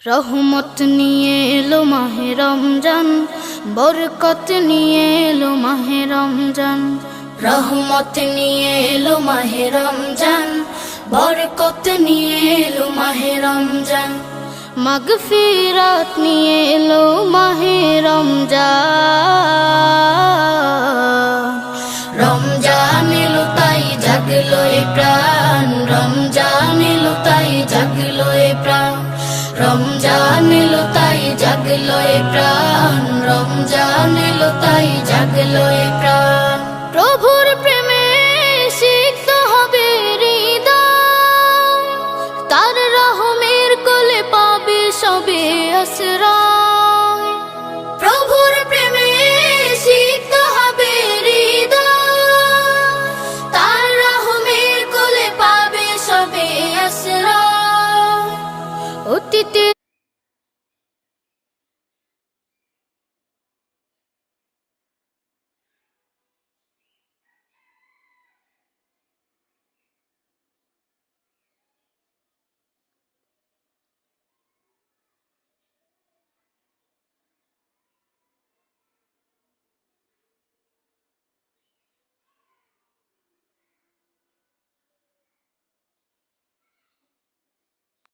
রহমত নিয়ে এলো মাহে রমজান, বরকত নিয়ে এলো মাহে রমজান। রহমত নিয়ে এলো মাহে রমজান, বরকত নিয়ে এলো মাহে রমজান। মাগফিরাত নিয়ে এলো মাহে রমজান। রমজান এলো তাই জাগলো এ প্রাণ, রমজান এলো তাই জাগলো এ প্রাণ। রমজান এলো তাই জাগলো এ প্রাণ, রমজান এলো তাই জাগলো এ প্রাণ। প্রভুর প্রেমে সিক্ত হবে হৃদয়, তার রহমের কোলে পাবে সবে আশ্রয়।